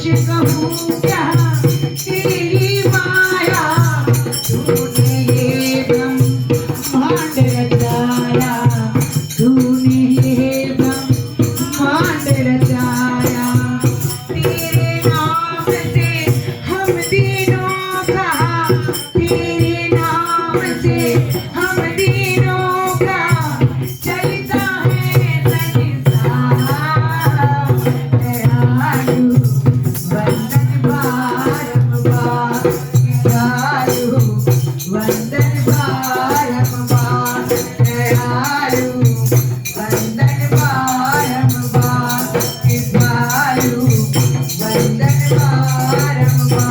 कैसे कहूँ क्या तेरी माया, तूने ये ब्रह्मांड रचाया, तूने ये ब्रह्मांड रचाया। तेरे नाम से हम तीनों का, तेरे नाम से हम तीनों का चलता है संसार। दयालु वंदन बारंबार, दयालु वंदन बारंबार, दयालु वंदन बारंबार, दयालु वंदन बारंबार।